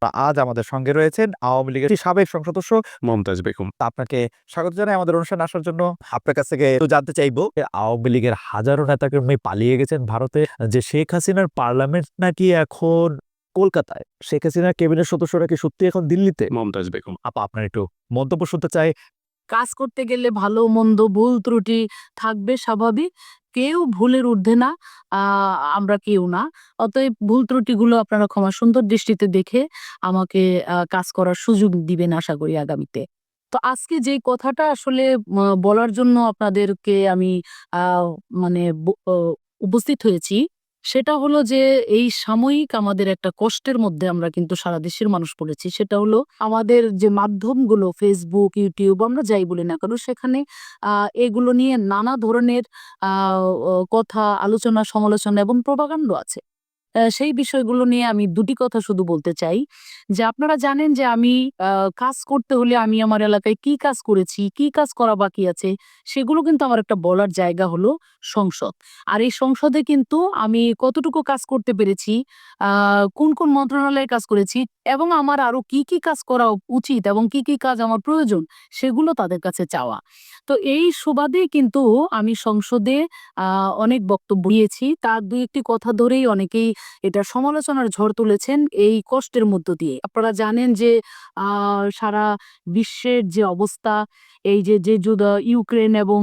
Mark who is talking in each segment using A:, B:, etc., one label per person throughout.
A: আজ আমাদের সঙ্গে রয়েছেন আওয়ামী লীগের সাবেক সংসদ সদস্য মমতাজ বেগম। আপনাকে স্বাগত জানাই আমাদের অনুষ্ঠানে আসার জন্য। আপনার কাছ থেকে জানতে চাইবো, আওয়ামী লীগের হাজারো নেতাকর্মী পালিয়ে গেছেন ভারতে, যে শেখ হাসিনার পার্লামেন্ট নাকি এখন কলকাতায়, শেখ হাসিনার ক্যাবিনেট সদস্যরা কি সত্যি এখন দিল্লিতে? মমতাজ বেগম আপা, আপনার একটু মন্তব্য শুনতে চাই।
B: কাজ করতে গেলে ভালো মন্দ ভুল ত্রুটি থাকবে, স্বাভাবিক। কেউ ভুলের ঊর্ধ্বে না, আমরা কেউ না। অতএব ভুল ত্রুটিগুলো আপনারা ক্ষমা সুন্দর দৃষ্টিতে দেখে আমাকে কাজ করার সুযোগ দিবেন আশা করি আগামীতে। তো আজকে যে কথাটা আসলে বলার জন্য আপনাদেরকে আমি মানে উপস্থিত হয়েছি, সেটা হলো যে এই সাময়িক আমাদের একটা কষ্টের মধ্যে আমরা কিন্তু সারা দেশের মানুষ পড়েছি। সেটা হলো আমাদের যে মাধ্যমগুলো ফেসবুক, ইউটিউব, আমরা যাই বলি না কেন, সেখানে এগুলো নিয়ে নানা ধরনের কথা, আলোচনা, সমালোচনা এবং প্রপাগান্ডা আছে। সেই বিষয়গুলো নিয়ে আমি দুটি কথা শুধু বলতে চাই যে আপনারা জানেন যে আমি কাজ করতে হলে আমি আমার এলাকায় কি কাজ করেছি, কি কাজ করা বাকি আছে, সেগুলো কিন্তু আমার একটা বলার জায়গা হলো সংসদ। আর এই সংসদে কিন্তু আমি কতটুকু কাজ করতে পেরেছি, কোন কোন মন্ত্রণালয়ে কাজ করেছি এবং আমার আরো কি কি কাজ করা উচিত এবং কি কি কাজ আমার প্রয়োজন, সেগুলো তাদের কাছে চাওয়া। তো এই সুবাদেই কিন্তু আমি সংসদে অনেক বক্তব্য দিয়েছি। তার ২-১টি কথা ধরেই অনেকেই এটার সমালোচনার ঝড় তুলেছেন এই কষ্টের মধ্য দিয়ে। আপনারা জানেন যে সারা বিশ্বের যে অবস্থা, এই যে ইউক্রেন এবং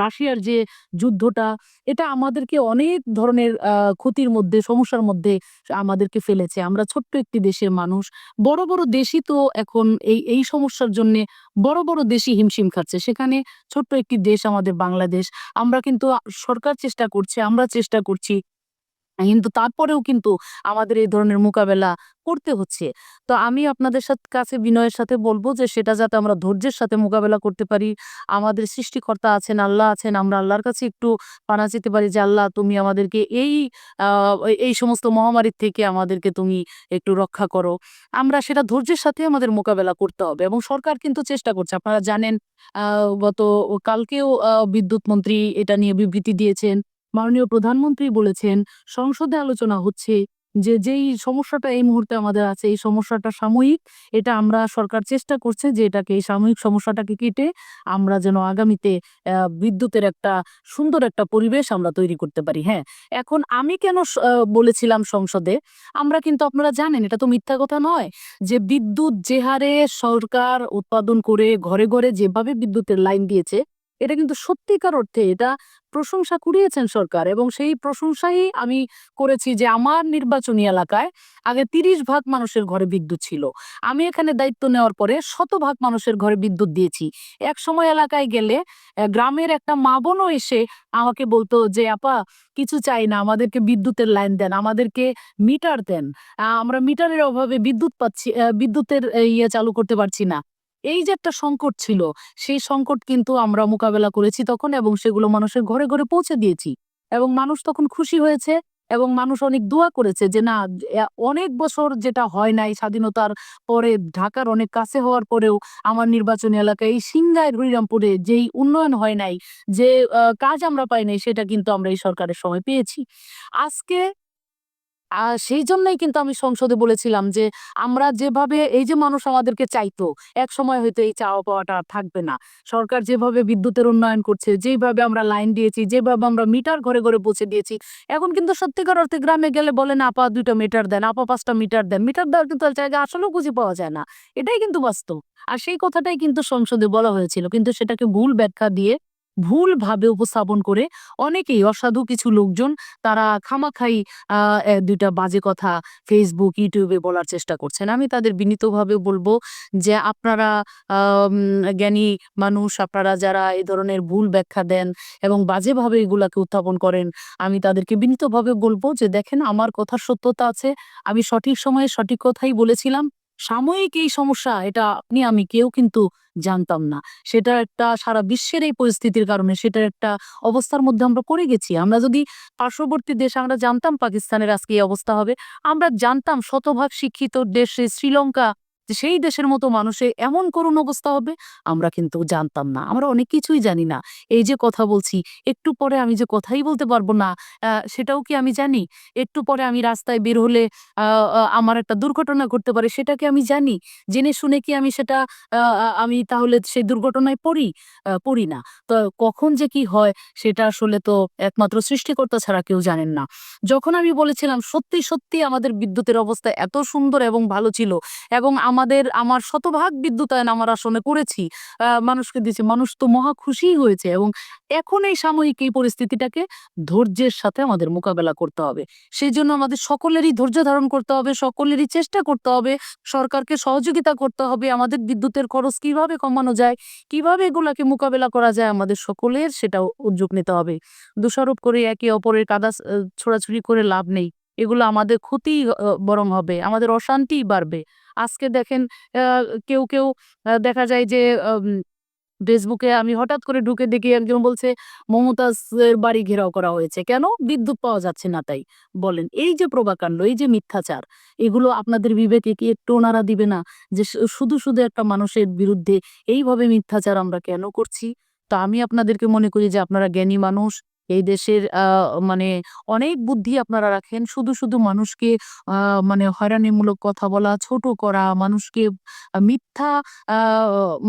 B: রাশিয়ার যে যুদ্ধটা, এটা আমাদেরকে অনেক ধরনের ক্ষতির মধ্যে, সমস্যার মধ্যে আমাদেরকে ফেলেছে। আমরা ছোট্ট একটি দেশের মানুষ। বড়, বড় দেশই তো এখন এই সমস্যার জন্যে বড়, বড় দেশই হিমশিম খাচ্ছে। সেখানে ছোট্ট একটি দেশ আমাদের বাংলাদেশ। আমরা কিন্তু সরকার চেষ্টা করছে, আমরা চেষ্টা করছি। কিন্তু তারপরেও কিন্তু আমাদের এই ধরনের মোকাবেলা করতে হচ্ছে। তো আমি আপনাদের কাছে বিনয়ের সাথে বলব যে সেটা যাতে আমরা ধৈর্যের সাথে মোকাবেলা করতে পারি। আমাদের সৃষ্টিকর্তা আছেন, আল্লাহ আছেন। আমরা আল্লাহর কাছে একটু পানা চেতে পারি যে, "আল্লাহ, তুমি আমাদেরকে আ এই সমস্ত মহামারীর থেকে আমাদেরকে তুমি একটু রক্ষা করো।" আমরা সেটা ধৈর্যের সাথে আমাদের মোকাবেলা করতে হবে এবং সরকার কিন্তু চেষ্টা করছে। আপনারা জানেন, আ গত কালকেও বিদ্যুৎ মন্ত্রী এটা নিয়ে বিবৃতি দিয়েছেন। মাননীয় প্রধানমন্ত্রী বলেছেন, সংসদে আলোচনা হচ্ছে যে যেই সমস্যাটা এই মুহূর্তে আমাদের আছে, এই সমস্যাটা সাময়িক। এটা আমরা, সরকার চেষ্টা করছে যে এটাকে, এই সাময়িক সমস্যাটাকে কেটে আমরা যেন আগামীতে বিদ্যুতের একটা সুন্দর একটা পরিবেশ আমরা তৈরি করতে পারি। হ্যাঁ, এখন আমি কেন বলেছিলাম সংসদে, আমরা কিন্তু, আপনারা জানেন, এটা তো মিথ্যা কথা নয় যে বিদ্যুৎ যে হারে সরকার উৎপাদন করে ঘরে, ঘরে যেভাবে বিদ্যুতের লাইন দিয়েছে, এটা কিন্তু সত্যিকার অর্থে এটা প্রশংসা কুড়িয়েছেন সরকার এবং সেই প্রশংসাই আমি করেছি যে আমার নির্বাচনী এলাকায় আগে ৩০% মানুষের ঘরে বিদ্যুৎ ছিল। আমি এখানে দায়িত্ব নেওয়ার পরে ১০০% মানুষের ঘরে বিদ্যুৎ দিয়েছি। একসময় এলাকায় গেলে গ্রামের একটা মা বোনও এসে আমাকে বলতো যে, "আপা, কিছু চাই না, আমাদেরকে বিদ্যুতের লাইন দেন, আমাদেরকে মিটার দেন। আমরা মিটারের অভাবে বিদ্যুৎ পাচ্ছি, বিদ্যুতের চালু করতে পারছি না।" এই যে একটা সংকট ছিল, সেই সংকট কিন্তু আমরা মোকাবেলা করেছি তখন এবং সেগুলো মানুষের ঘরে, ঘরে পৌঁছে দিয়েছি। এবং মানুষ তখন খুশি হয়েছে এবং মানুষ অনেক দোয়া করেছে যে না, অনেক বছর যেটা হয় নাই স্বাধীনতার পরে, ঢাকার অনেক কাছে হওয়ার পরেও আমার নির্বাচনী এলাকায় এই সিংগাইর হরিরামপুরে যেই উন্নয়ন হয় নাই, যে কাজ আমরা পাই নাই, সেটা কিন্তু আমরা এই সরকারের সময় পেয়েছি। আজকে সেইজন্যই কিন্তু আমি সংসদে বলেছিলাম যে, আমরা যেভাবে, এই যে মানুষ আমাদেরকে চাইতো, একসময় হয়তো এই চাওয়া পাওয়াটা আর থাকবে না। সরকার যেভাবে বিদ্যুতের উন্নয়ন করছে, যেইভাবে আমরা লাইন দিয়েছি, যেভাবে আমরা মিটার ঘরে, ঘরে পৌঁছে দিয়েছি, এখন কিন্তু সত্যিকার অর্থে গ্রামে গেলে বলেন, "আপা ২ টা মিটার দেন, আপা ৫ টা মিটার দেন।" মিটার দেওয়ার কিন্তু জায়গা আসলেও খুঁজে পাওয়া যায় না। এটাই কিন্তু বাস্তব। আর সেই কথাটাই কিন্তু সংসদে বলা হয়েছিল। কিন্তু সেটাকে ভুল ব্যাখ্যা দিয়ে, ভুলভাবে উপস্থাপন করে অনেকেই, অসাধু কিছু লোকজন, তারা খামাখাই আ এ ২ টা বাজে কথা Facebook, YouTube এ বলার চেষ্টা করছেন। আমি তাদের বিনীতভাবে বলব যে, আপনারা আম জ্ঞানী মানুষ, আপনারা যারা এ ধরনের ভুল ব্যাখ্যা দেন এবং বাজেভাবে এগুলাকে উত্থাপন করেন, আমি তাদেরকে বিনীতভাবে বলব যে, দেখেন, আমার কথার সত্যতা আছে। আমি সঠিক সময়ে সঠিক কথাই বলেছিলাম। সাময়িক এই সমস্যা, এটা আপনি আমি কেউ কিন্তু জানতাম না। সেটা একটা সারা বিশ্বের এই পরিস্থিতির কারণে সেটার একটা অবস্থার মধ্যে আমরা পড়ে গেছি। আমরা যদি পার্শ্ববর্তী দেশ, আমরা জানতাম পাকিস্তানের আজকে এই অবস্থা হবে। আমরা জানতাম শতভাগ শিক্ষিত দেশ শ্রীলঙ্কা যে সেই দেশের মতো মানুষের এমন করুণ অবস্থা হবে আমরা কিন্তু জানতাম না, আমরা অনেক কিছুই জানি না। এই যে কথা বলছি, একটু পরে আমি যে কথাই বলতে পারবো না সেটাও কি আমি জানি? একটু পরে আমি রাস্তায় বের হলে আমার একটা দুর্ঘটনা ঘটতে পারে সেটা কি আমি জানি? জেনে শুনে কি আমি সেটা আমি তাহলে সেই দুর্ঘটনায় পড়ি? পড়ি না। তো কখন যে কি হয় সেটা আসলে তো একমাত্র সৃষ্টিকর্তা ছাড়া কেউ জানেন না। যখন আমি বলেছিলাম সত্যি, সত্যি আমাদের বিদ্যুতের অবস্থা এত সুন্দর এবং ভালো ছিল এবং আমার শতভাগ বিদ্যুতায়ন আমার আসনে করেছি। মানুষকে দিয়েছি। মানুষ তো মহা খুশিই হয়েছে এবং এখন এই সাময়িক এই পরিস্থিতিটাকে ধৈর্যের সাথে আমাদের মোকাবেলা করতে হবে। সেজন্য আমাদের সকলেরই ধৈর্য ধারণ করতে হবে, সকলেরই চেষ্টা করতে হবে, সরকারকে সহযোগিতা করতে হবে। আমাদের বিদ্যুতের খরচ কিভাবে কমানো যায়, কিভাবে এগুলাকে মোকাবেলা করা যায় আমাদের সকলের সেটা উদ্যোগ নিতে হবে। দোষারোপ করে একে অপরের কাদা ছোড়াছুড়ি করে লাভ নেই। এগুলো আমাদের ক্ষতি বরং হবে, আমাদের অশান্তিই বাড়বে। আজকে দেখেন আ কেউ দেখা যায় যে ফেসবুকে আমি হঠাৎ করে ঢুকে দেখি একজন বলছে মমতাজের বাড়ি ঘেরাও করা হয়েছে। কেন? বিদ্যুৎ পাওয়া যাচ্ছে না তাই। বলেন এই যে প্রভাকাণ্ড, এই যে মিথ্যাচার, এগুলো আপনাদের বিবেকে কি একটু নাড়া দিবে না? যে শুধু একটা মানুষের বিরুদ্ধে এইভাবে মিথ্যাচার আমরা কেন করছি? তো আমি আপনাদেরকে মনে করি যে আপনারা জ্ঞানী মানুষ। এই দেশের মানে অনেক বুদ্ধি আপনারা রাখেন। শুধু মানুষকে আ মানে হয়রানিমূলক কথা বলা, ছোট করা, মানুষকে মিথ্যা আ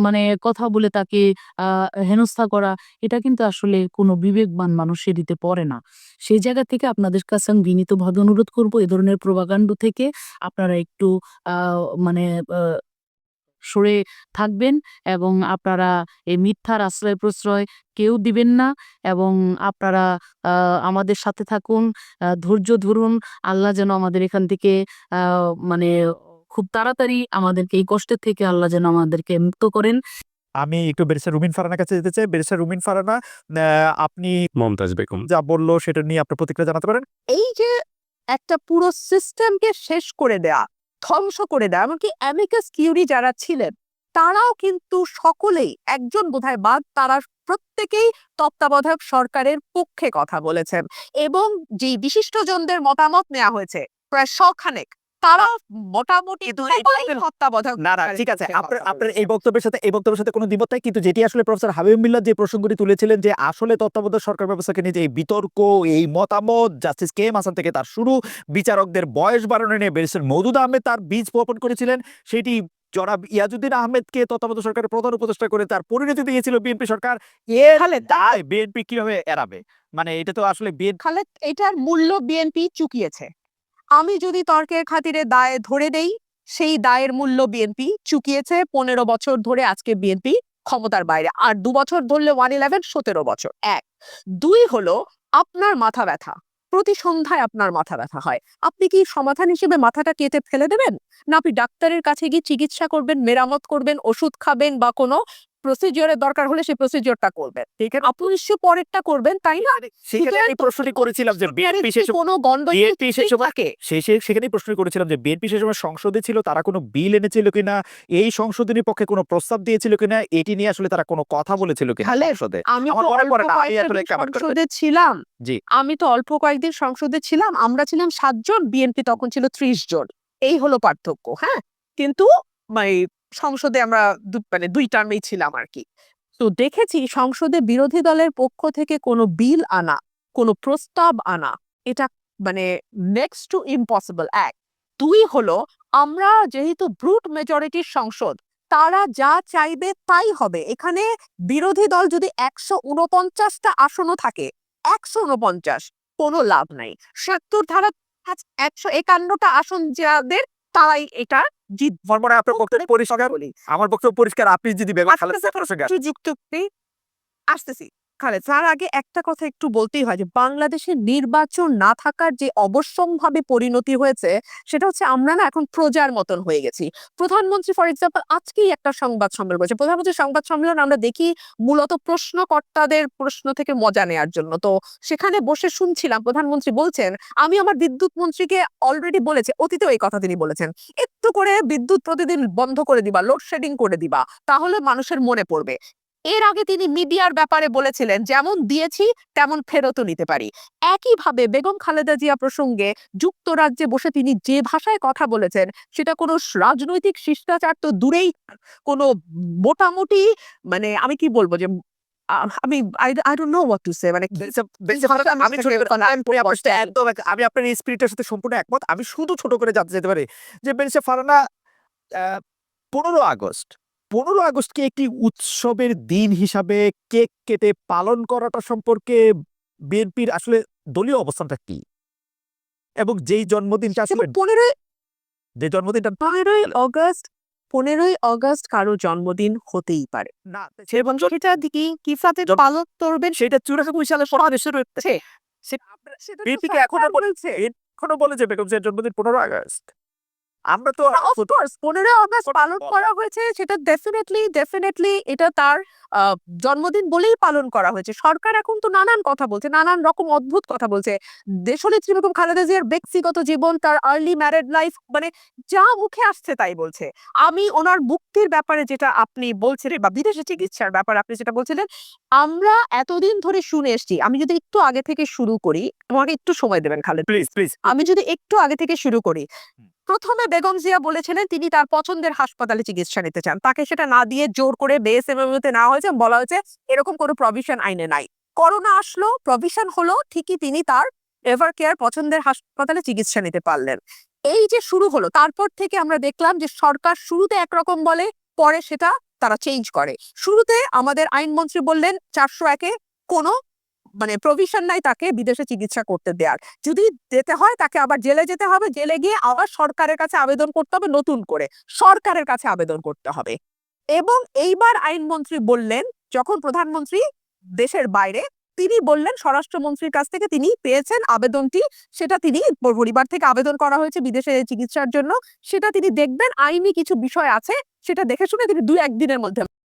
B: মানে কথা বলে তাকে আ হেনস্থা করা, এটা কিন্তু আসলে কোনো বিবেকবান মানুষেরইতে পড়ে না। সেই জায়গা থেকে আপনাদের কাছে আমি বিনীতভাবে অনুরোধ করব এ ধরনের প্রোপাগান্ডা থেকে আপনারা একটু আ মানে আ সরে থাকবেন এবং আপনারা এই মিথ্যার আশ্রয়-প্রশ্রয় কেউ দিবেন না এবং আপনারা আ আমাদের সাথে থাকুন, ধৈর্য ধরুন। আল্লাহ যেন আমাদের এখান থেকে আ মানে খুব তাড়াতাড়ি আমাদেরকে এই কষ্টের থেকে আল্লাহ যেন আমাদেরকে মুক্ত করেন।
A: আমি একটু ব্যারিস্টার রুমিন ফারহানার কাছে যেতে চাই। ব্যারিস্টার রুমিন ফারহানা, আপনি মমতাজ বেগম যা বলল সেটা নিয়ে আপনার প্রতিক্রিয়া জানাতে পারেন?
C: এই যে একটা পুরো সিস্টেমকে শেষ করে দেয়া, ধ্বংস করে দেয়া, এমনকি অ্যামিকাস কিউরি যারা ছিলেন তারাও কিন্তু সকলেই একজন বোধহয় বাদ তারা প্রত্যেকেই তত্ত্বাবধায়ক সরকারের পক্ষে কথা বলেছেন এবং যে বিশিষ্টজনদের মতামত নেওয়া হয়েছে প্রায় শখানেক তারা মোটামুটি সকলেই তত্ত্বাবধায়ক
A: না,
C: সরকারের
A: ঠিক আছে।
C: পক্ষে
A: আপনার
C: কথা
A: আপনার
C: বলেছেন।
A: এই বক্তব্যের সাথে কোনো দ্বিমত নাই। কিন্তু যেটি আসলে প্রফেসর হাবিব মিল্লাত যে প্রসঙ্গটি তুলেছিলেন যে আসলে তত্ত্বাবধায়ক সরকার ব্যবস্থাকে নিয়ে যে এই বিতর্ক, এই মতামত জাস্টিস কে এম হাসান থেকে তার শুরু, বিচারকদের বয়স বাড়ানো নিয়ে ব্যারিস্টার মওদুদ আহমেদ তার বীজ বপন করেছিলেন। সেটি জনাব ইয়াজউদ্দিন আহমেদকে তত্ত্বাবধায়ক সরকারের প্রধান উপদেষ্টা করে তার পরিণতি দিয়েছিল বিএনপি সরকার। এর
C: খালেদ
A: দায় বিএনপি কিভাবে এড়াবে? মানে এটা তো আসলে
C: খালেদ এটার মূল্য বিএনপি চুকিয়েছে। আমি যদি তর্কের খাতিরে দায় ধরে দেই, সেই দায়ের মূল্য বিএনপি চুকিয়েছে। ১৫ বছর ধরে আজকে বিএনপি ক্ষমতার বাইরে। আর ২ বছর ধরলে 111 ১৭ বছর। ১। ২ হলো আপনার মাথা ব্যথা। প্রতি সন্ধ্যায় আপনার মাথা ব্যথা হয়। আপনি কি সমাধান হিসেবে মাথাটা কেটে ফেলে দেবেন? না আপনি ডাক্তারের কাছে গিয়ে চিকিৎসা করবেন, মেরামত করবেন, ওষুধ খাবেন বা কোনো প্রসিডিওর এর দরকার হলে সেই প্রসিডিওরটা করবেন। আপনি নিশ্চয়ই পরেরটা করবেন, তাই না?
A: সেখানে আমি প্রশ্নটি করেছিলাম যে বিএনপি সে
C: কোনো গন্ডগোল
A: বিএনপি সে সময়
C: থাকে?
A: সেখানেই প্রশ্ন করেছিলাম যে বিএনপি সে সময় সংসদে ছিল, তারা কোনো বিল এনেছিল কিনা, এই সংশোধনীর পক্ষে কোনো প্রস্তাব দিয়েছিল কিনা, এটি নিয়ে আসলে তারা কোনো কথা বলেছিল কিনা
C: খালেদ,
A: সংসদে?
C: আমি
A: আমার
C: তো
A: মনে
C: অল্প
A: পড়ে না, আমি
C: কয়েকটা
A: আসলে
C: দিন
A: কেমন করে
C: সংসদে ছিলাম।
A: জি।
C: আমি তো অল্প কয়েকদিন সংসদে ছিলাম। আমরা ছিলাম ৭ জন, বিএনপি তখন ছিল ৩০ জন। এই হলো পার্থক্য, হ্যাঁ? কিন্তু মানে সংসদে আমরা মানে ২ টার্মেই ছিলাম আরকি। তো দেখেছি সংসদে বিরোধী দলের পক্ষ থেকে কোনো বিল আনা, কোনো প্রস্তাব আনা, এটা মানে নেক্সট টু ইম্পসিবল ১। ২ হলো আমরা যেহেতু ব্রুট মেজরিটির সংসদ, তারা যা চাইবে তাই হবে। এখানে বিরোধী দল যদি ১৪৯ টা আসনও থাকে, ১৪৯ কোনো লাভ নাই। ৭০ ধারা ১৫১ টা আসন যাদের তারাই এটা জিতবে।
A: আমার মনে হয় আপনার বক্তব্য পরিষ্কার।
C: বলি।
A: আমার বক্তব্য পরিষ্কার। আপনি যদি বেগম খালেদা জিয়ার প্রসঙ্গে আসেন।
C: যুক্তি আসতেছি। খালেদ, তার আগে একটা কথা একটু বলতেই হয় যে বাংলাদেশে নির্বাচন না থাকার যে অবশ্যম্ভাবী পরিণতি হয়েছে সেটা হচ্ছে আমরা না এখন প্রজার মতন হয়ে গেছি। প্রধানমন্ত্রী ফর এক্সাম্পল আজকেই একটা সংবাদ সম্মেলন করেছে। প্রধানমন্ত্রীর সংবাদ সম্মেলন আমরা দেখি মূলত প্রশ্নকর্তাদের প্রশ্ন থেকে মজা নেয়ার জন্য। তো সেখানে বসে শুনছিলাম প্রধানমন্ত্রী বলছেন, আমি আমার বিদ্যুৎ মন্ত্রীকে অলরেডি বলেছি, অতীতেও এই কথা তিনি বলেছেন, একটু করে বিদ্যুৎ প্রতিদিন বন্ধ করে দিবা, লোডশেডিং করে দিবা, তাহলে মানুষের মনে পড়বে। এর আগে তিনি মিডিয়ার ব্যাপারে বলেছিলেন যেমন দিয়েছি তেমন ফেরতও নিতে পারি। একইভাবে বেগম খালেদা জিয়া প্রসঙ্গে যুক্তরাজ্যে বসে তিনি যে ভাষায় কথা বলেছেন সেটা কোনো রাজনৈতিক শিষ্টাচার তো দূরেই, কোনো মোটামুটি মানে আমি কি বলবো যে আমি I don't know what to say, মানে
A: আমি আমি আপনার এই স্পিরিটের সাথে সম্পূর্ণ একমত। আমি শুধু ছোট করে জানতে চাইতে পারি যে বেনিসা ফারহানা 15 আগস্ট 15 আগস্টকে একটি উৎসবের দিন হিসাবে কেক কেটে পালন করাটা সম্পর্কে বিএনপির আসলে দলীয় অবস্থানটা কি? এবং যেই জন্মদিনটা আসলে
C: 15ই অগস্ট কারো জন্মদিন হতেই পারে
A: না
C: এবং সেটা দিকে কিভাবে পালন করবেন
A: সেটা 84 সালে সমাবেশের হচ্ছে। বিএনপি কে এখনো বলে যে বেগম জিয়ার জন্মদিন 15 আগস্ট। আমরা তো
C: অফ কোর্স 15ই অগস্ট পালন করা হয়েছে, সেটা ডেফিনেটলি এটা তার জন্মদিন বলেই পালন করা হয়েছে। সরকার এখন তো নানান কথা বলছে, নানান রকম অদ্ভুত কথা বলছে। দেশনেত্রী বেগম খালেদা জিয়ার ব্যক্তিগত জীবন, তার আর্লি ম্যারেড লাইফ, মানে যা মুখে আসছে তাই বলছে। আমি ওনার মুক্তির ব্যাপারে যেটা আপনি বলছিলেন বা বিদেশে চিকিৎসার ব্যাপারে আপনি যেটা বলছিলেন, আমরা এতদিন ধরে শুনে এসেছি। আমি যদি একটু আগে থেকে শুরু করি, আমাকে একটু সময় দেবেন খালেদ
A: প্লিজ
C: আমি যদি একটু আগে থেকে শুরু করি, প্রথমে বেগম জিয়া বলেছিলেন তিনি তার পছন্দের হাসপাতালে চিকিৎসা নিতে চান, তাকে সেটা না দিয়ে জোর করে বেএসএমএমতে নেওয়া হয়েছে, বলা হয়েছে এরকম কোনো প্রভিশন আইনে নাই। করোনা আসলো, প্রভিশন হলো, ঠিকই তিনি তার এভার কেয়ার পছন্দের হাসপাতালে চিকিৎসা নিতে পারলেন। এই যে শুরু হলো, তারপর থেকে আমরা দেখলাম যে সরকার শুরুতে একরকম বলে, পরে সেটা তারা চেঞ্জ করে। শুরুতে আমাদের আইনমন্ত্রী বললেন 401-এ কোনো মানে প্রভিশন নাই তাকে বিদেশে চিকিৎসা করতে দেওয়ার, যদি যেতে হয় তাকে আবার জেলে যেতে হবে, জেলে গিয়ে আবার সরকারের কাছে আবেদন করতে হবে, নতুন করে সরকারের কাছে আবেদন করতে হবে। এবং এইবার আইনমন্ত্রী বললেন, যখন প্রধানমন্ত্রী দেশের বাইরে, তিনি বললেন স্বরাষ্ট্রমন্ত্রীর কাছ থেকে তিনি পেয়েছেন আবেদনটি, সেটা তিনি পরিবার থেকে আবেদন করা হয়েছে বিদেশে চিকিৎসার জন্য, সেটা তিনি দেখবেন, আইনি কিছু বিষয় আছে সেটা দেখে শুনে তিনি 2-1 দিনের মধ্যে